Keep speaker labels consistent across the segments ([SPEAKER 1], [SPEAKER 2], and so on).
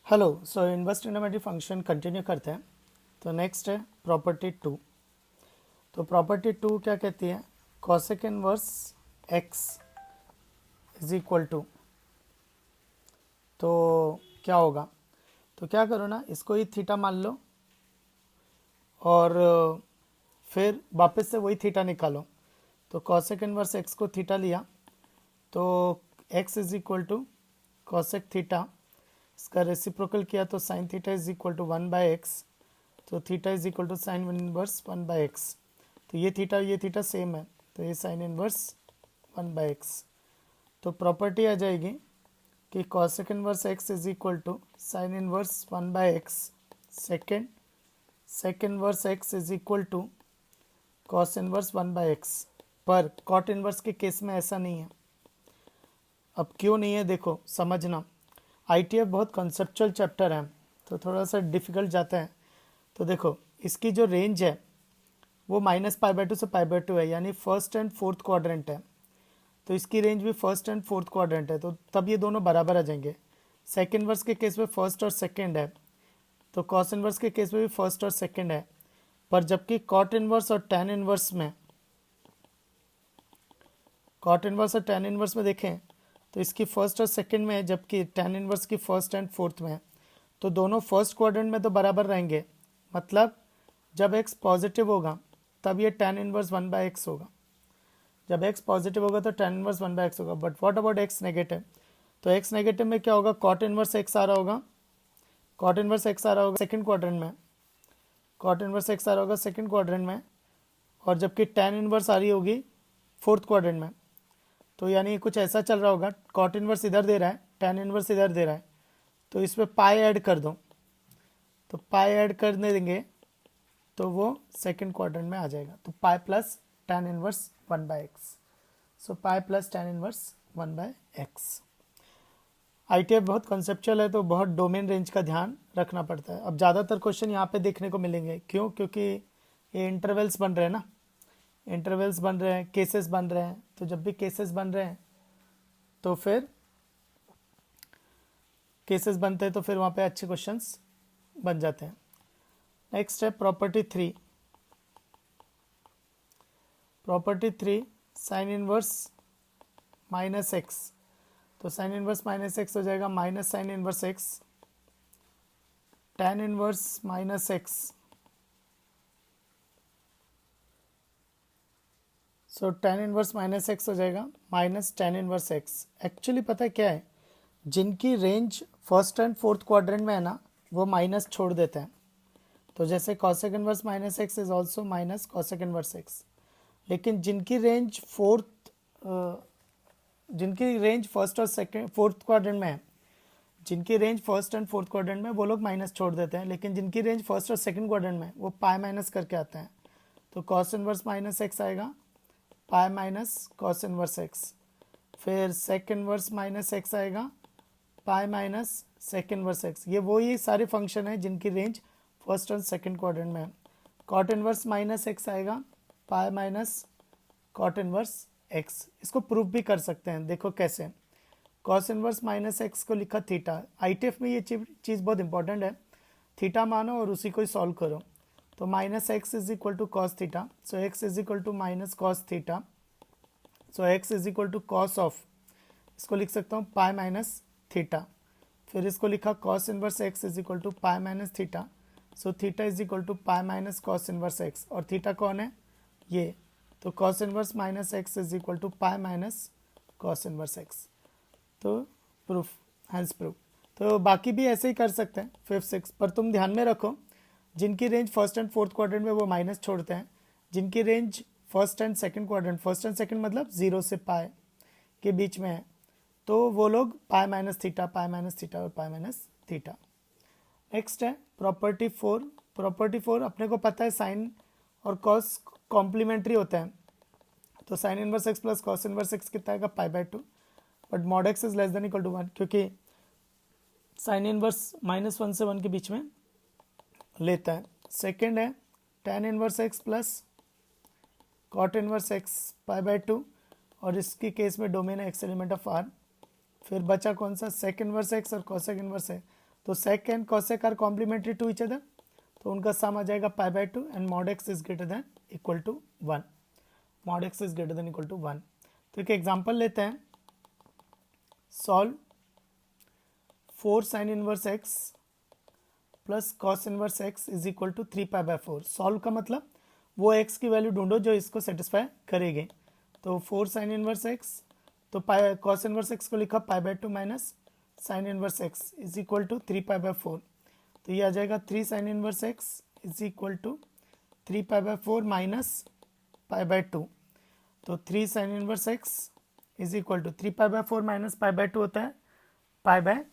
[SPEAKER 1] Hello. So inverse trigonometry function continue करते हैं। तो नेक्स्ट है प्रॉपर्टी टू। तो प्रॉपर्टी टू क्या कहती है? Cosec inverse x is equal to, तो क्या होगा? तो क्या करो ना, इसको ही थीटा मान लो और फिर वापस से वही थीटा निकालो। तो कॉसेक इनवर्स एक्स को थीटा लिया, तो x is equal to cosec theta, इसका रेसिप्रोकल किया तो sine theta is equal to 1/x, तो theta is equal to sine inverse 1/x। तो ये थीटा सेम है, तो ये साइन इनवर्स 1/x। तो प्रॉपर्टी आ जाएगी कि cosec inverse x is equal to sine inverse 1/x second, sec inverse x is equal to cos inverse 1/x। पर कॉट इनवर्स के केस में ऐसा नहीं है। अब क्यों नहीं है देखो, समझना। आईटीएफ बहुत कॉन्सेप्चुअल चैप्टर है, तो थोड़ा सा डिफिकल्ट जाता है। तो देखो, इसकी जो रेंज है वो -π/2 से π/2 है, यानी फर्स्ट एंड फोर्थ क्वाड्रेंट है। तो इसकी रेंज भी फर्स्ट एंड फोर्थ क्वाड्रेंट है, तो तब ये दोनों बराबर आ जाएंगे। सेक इनवर्स के केस में फर्स्ट और सेकंड है, तो कॉस इनवर्स के केस में भी फर्स्ट और सेकंड है। पर जबकि कॉट इनवर्स और टैन इनवर्स में, कॉट इनवर्स और टैन इनवर्स में देखें तो इसकी फर्स्ट और सेकंड में है, जबकि टैन इनवर्स की फर्स्ट एंड फोर्थ में है। तो दोनों फर्स्ट क्वाड्रेंट में तो बराबर रहेंगे, मतलब जब x पॉजिटिव होगा तब ये टैन इनवर्स 1/x होगा। जब x पॉजिटिव होगा तो टैन इनवर्स 1/x होगा। But what about x negative? तो x नेगेटिव में क्या होगा? कॉट इनवर्स x आ रहा होगा, कॉट इनवर्स x आ रहा होगा सेकंड क्वाड्रेंट में, कॉट इनवर्स x आ रहा होगा सेकंड क्वाड्रेंट में, और जबकि टैन इनवर्स आ रही होगी फोर्थ क्वाड्रेंट में। तो यानी कुछ ऐसा चल रहा होगा, कॉट इनवर्स इधर दे रहा है, टैन इनवर्स इधर दे रहा है, तो इसमें पाई ऐड कर दो। तो पाई ऐड करने देंगे तो वो सेकंड क्वाड्रेंट में आ जाएगा। तो pi plus tan inverse 1/x। So pi plus tan inverse 1/x। ITF बहुत कॉन्सेप्चुअल है, तो बहुत डोमेन रेंज का ध्यान रखना पड़ता है। अब ज़्यादातर क्वेश्चन यहाँ पे देखने को मिलेंगे, क्यों? क्योंकि ये इंटरवल्स बन रहे हैं ना, इंटरवल्स बन रहे हैं, केसेस बन रहे हैं। तो जब भी केसेस बन रहे हैं तो फिर केसेस बनते हैं, तो फिर वहाँ पे अच्छे क्वेश्चंस बन जाते हैं। नेक्स्ट है property three. Property three, sine inverse minus x. तो साइन इनवर्स माइनस एक्स हो जाएगा minus sine inverse x, tan inverse minus x. सो टैन इनवर्स माइनस एक्स हो जाएगा minus tan inverse x. Actually पता है क्या है, जिनकी range first and fourth quadrant में है ना, वो माइनस छोड़ देते हैं। तो जैसे cosec inverse minus X is also minus cosec inverse x. लेकिन जिनकी रेंज जिनकी रेंज फर्स्ट और सेकंड फोर्थ क्वाड्रेंट में है, जिनकी range first and fourth quadrant में, वो लोग माइनस छोड़ देते हैं। लेकिन जिनकी रेंज फर्स्ट और सेकंड क्वाड्रेंट में, वो पाई माइनस करके आते हैं। तो कॉस इनवर्स माइनस एक्स आएगा, pi minus cos inverse X. फिर सेक इनवर्स माइनस एक्स आएगा, pi minus sec inverse x. ये वो ही सारे फंक्शन है जिनकी रेंज फर्स्ट और सेकंड क्वाड्रेंट में है। कॉट इनवर्स माइनस एक्स आएगा, pi minus cot inverse X. इसको प्रूफ भी कर सकते हैं, देखो कैसे। कॉस इनवर्स माइनस एक्स को लिखा थीटा। आईटीएफ में ये चीज़ बहुत इंपॉर्टेंट है, थीटा मानो और उसी को ही सॉल्व करो। तो minus X is equal to cos theta, so X is equal to minus cos theta, so X is equal to cos of, इसको लिख सकता हूँ पाई माइनस थीटा। फिर इसको लिखा cos inverse x is equal to pi minus theta, so theta is equal to pi minus cos inverse X. और theta कौन है? ये। तो cos inverse minus X is equal to pi minus cos inverse X. तो proof, hence proof. तो बाकी भी ऐसे ही कर सकते हैं फिफ्थ सिक्स, पर तुम ध्यान में रखो, जिनकी range first and fourth quadrant में, वो माइनस छोड़ते हैं। जिनकी range first and second quadrant, first and second मतलब 0 से पाई के बीच में है, तो वो लोग पाई माइनस थीटा, पाई माइनस थीटा और पाई माइनस थीटा। नेक्स्ट है प्रॉपर्टी फोर। प्रॉपर्टी फोर, अपने को पता है साइन और कॉस कॉम्प्लीमेंट्री होता है। तो sine inverse x plus cos inverse x कितना आएगा? π/2। But mod x is less than equal to 1, क्योंकि साइन इनवर्स -1 से 1 के बीच में लेता है। सेकेंड है tan inverse x plus cot inverse x π/2, और इसकी केस में डोमेन है एक्स एलिमेंट ऑफ आर। फिर बचा कौन सा? सेक इनवर्स एक्स और कॉसेक इनवर्स एक्स। तो sec and cosec are complementary to each other, तो उनका सम आ जाएगा pi by 2 and mod x is greater than equal to 1, mod x is greater than equal to 1। तो एक example लेते हैं, solve 4 sine inverse x plus cos inverse x is equal to 3 pi by 4। Solve का मतलब वो x की value ढूंढो जो इसको सेटिस्फाई करेगी। तो 4 साइन इनवर्स एक्स, तो पाई कॉस इनवर्स एक्स को लिखा pi by 2 minus sine inverse x is equal to 3 pi by 4। तो ये आ जाएगा 3 sine inverse x is equal to 3 pi by 4 minus pi by 2। तो 3 sine inverse x is equal to 3 pi by 4 minus pi by 2 होता है पाई by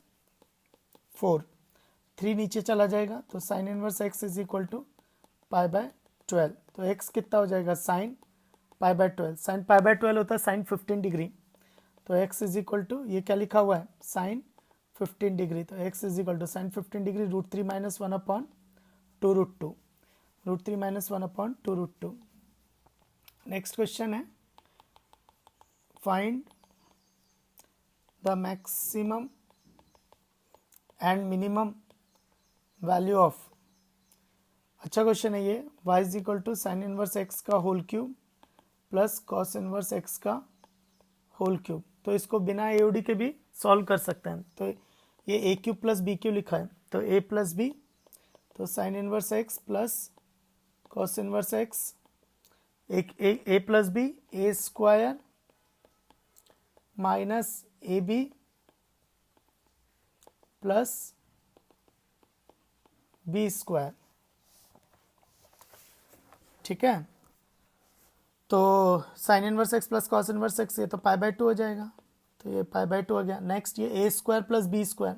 [SPEAKER 1] 4, 3 नीचे चला जाएगा तो sine inverse x is equal to pi by 12। तो x कितना हो जाएगा sine pi by 12, sine pi by 12 होता है साइन 15 डिग्री। तो एक्स इज इक्वल टू, ये क्या लिखा हुआ है साइन 15 डिग्री, तो x is equal to sine 15 degree √3 minus 1 upon 2√2, √3 minus 1 upon 2√2। Next question है, find the maximum and minimum value of, अच्छा क्वेश्चन है ये, y is equal to sine inverse x का whole cube plus cos inverse x का whole cube. तो इसको बिना AOD के भी सॉल्व कर सकते हैं। तो ये a cube plus b cube लिखा है, तो ए प्लस बी, तो sine inverse x plus cos inverse x, एक a plus b a square minus a b plus B square, ठीक है। तो sine inverse x plus cos inverse x, ये तो पाई बाय 2 हो जाएगा, तो ये पाई बाय 2 हो गया। नेक्स्ट ये A square plus B square,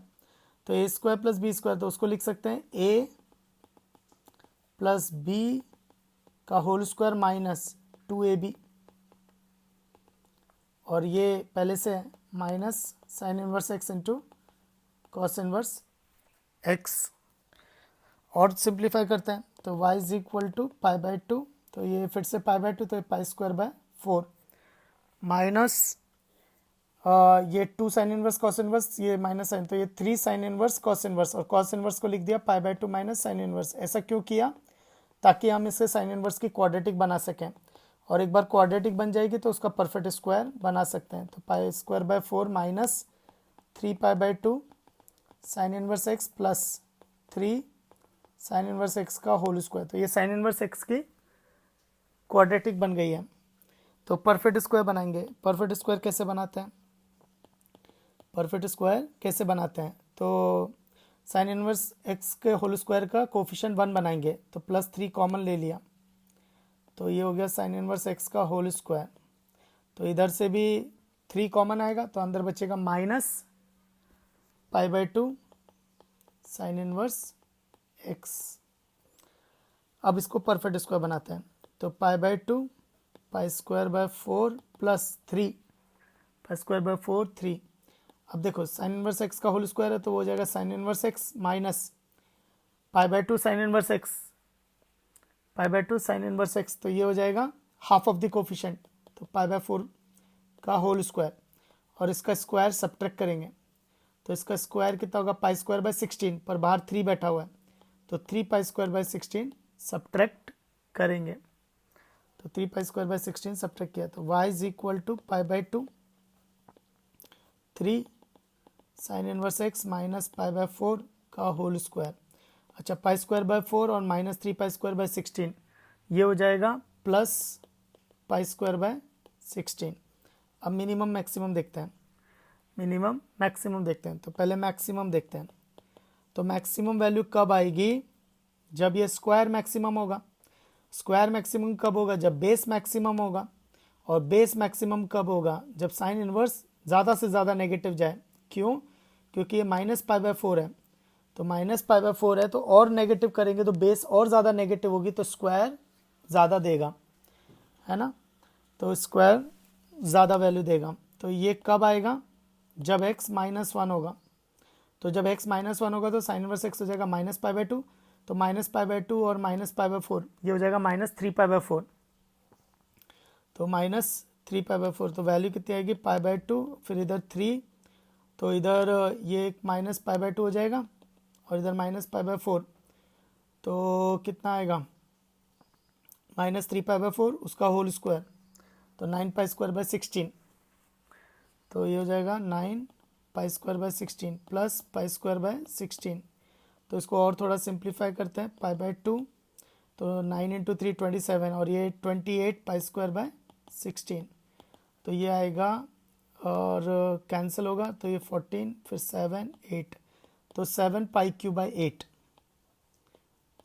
[SPEAKER 1] तो A square plus B square, तो उसको लिख सकते हैं ए प्लस बी का होल स्क्वायर माइनस 2ab, और ये पहले से minus sine inverse X into cos inverse X. और सिंप्लीफाई करते हैं, तो y is equal to pi by 2, तो ये फिर से पाई बाय 2, तो पाई स्क्वायर बाय 4 माइनस ये 2 साइन इनवर्स कॉस इनवर्स, ये माइनस साइन, तो ये 3 साइन इनवर्स कॉस इनवर्स, और कॉस इनवर्स को लिख दिया पाई बाय 2 माइनस साइन इनवर्स। ऐसा क्यों किया, ताकि हम इसे साइन इनवर्स की क्वाड्रेटिक बना सकें, और एक बार क्वाड्रेटिक बन जाएगी तो उसका परफेक्ट स्क्वायर बना सकते हैं। तो pi square by 4 minus 3 pi by 2 sign inverse x plus 3 sine inverse x का होल स्क्वायर, तो ये साइन इनवर्स एक्स की क्वाड्रेटिक बन गई है। तो परफेक्ट स्क्वायर बनाएंगे। परफेक्ट स्क्वायर कैसे बनाते हैं, परफेक्ट स्क्वायर कैसे बनाते हैं, तो साइन इनवर्स एक्स के होल स्क्वायर का कोफिशिएंट 1 बनाएंगे, तो प्लस 3 कॉमन ले लिया, तो ये हो गया साइन इनवर्स एक्स का होल स्क्वायर। तो इधर से भी 3 कॉमन आएगा, तो अंदर बचेगा minus pi by 2 sign inverse x. अब इसको परफेक्ट स्क्वायर बनाते हैं, तो पाई by 2 pi square by 4 plus 3 pi square by 4 3। अब देखो साइन इनवर्स एक्स का होल स्क्वायर है, तो वो हो जाएगा sign inverse X minus pi by 2 sign inverse x, pi by 2 sign inverse X, तो ये हो जाएगा हाफ ऑफ द कोफिशिएंट, तो पाई बाय 4 का होल स्क्वायर, और इसका स्क्वायर सब्ट्रैक्ट करेंगे, तो इसका स्क्वायर कितना होगा पाई स्क्वायर बाय 16, पर बाहर 3 बैठा हुआ है, तो 3 पाई स्क्वायर बाय 16 सब्ट्रैक्ट करेंगे, तो 3 पाई स्क्वायर बाय 16 सब्ट्रैक्ट किया, तो y is equal to pi by 2 3 sine inverse X minus pi by 4 का होल स्क्वायर। अच्छा, पाई स्क्वायर बाय 4 और माइनस 3 पाई स्क्वायर बाय 16, ये हो जाएगा प्लस पाई स्क्वायर बाय 16। अब मिनिमम मैक्सिमम देखते हैं, मिनिमम मैक्सिमम देखते हैं, तो पहले मैक्सिमम देखते हैं। तो मैक्सिमम वैल्यू कब आएगी, जब ये स्क्वायर मैक्सिमम होगा। स्क्वायर मैक्सिमम कब होगा, जब बेस मैक्सिमम होगा, और बेस मैक्सिमम कब होगा, जब साइन इनवर्स ज़्यादा से ज़्यादा नेगेटिव जाए। क्यों, क्योंकि ये माइनस पाई बाय 4 है, तो माइनस पाई बाय 4 है, तो और नेगेटिव करेंगे तो बेस और ज़्यादा नेगेटिव होगी, तो स्क्वायर ज़्यादा देगा, है ना, तो स्क्वायर ज़्यादा वैल्यू देगा। तो ये कब आएगा, जब x -1 होगा, तो जब x -1 होगा तो साइन इनवर्स x हो जाएगा माइनस पाई बाय 2, तो माइनस पाई बाय 2 और माइनस पाई बाय 4, ये हो जाएगा माइनस 3 पाई बाय 4, तो माइनस 3 पाई बाय 4, तो वैल्यू कितनी आएगी पाई बाय 2, फिर इधर 3, तो इधर ये माइनस पाई बाय 2 हो जाएगा, और इधर माइनस पाई बाय 4, तो कितना आएगा माइनस 3 पाई बाय 4 उसका होल स्क्वायर, तो 9 पाई स्क्वायर बाय 16, तो ये हो जाएगा 9 pi square by 16 plus pi square by 16। तो इसको और थोड़ा सिंप्लीफाई करते हैं, पाई बाय 2, तो 9 इंटू 3 27 और ये 28 पाई स्क्वायर बाय 16, तो ये आएगा और कैंसिल होगा, तो ये 14 फिर 7 8, तो 7 pi cube by 8,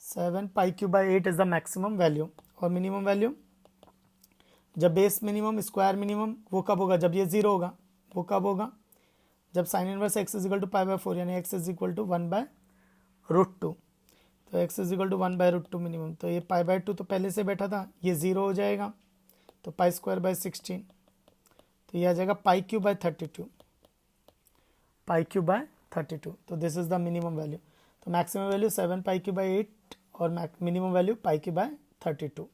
[SPEAKER 1] 7 pi cube by 8 is the maximum value. और मिनिमम वैल्यू, जब बेस मिनिमम स्क्वायर मिनिमम वो कब होगा, जब ये जीरो होगा। वो कब होगा, जब sine inverse x is equal to pi by 4 यानी X is equal to 1 by root 2, तो x is equal to 1 by root 2 minimum, तो ये पाई बाय 2 तो पहले से बैठा था, ये जीरो हो जाएगा, तो पाई स्क्वायर बाय 16, तो ये आ जाएगा pi cube by 32, pi cube by 32, तो this is the minimum value. तो maximum value 7 pi cube by 8 और minimum value pi cube by 32।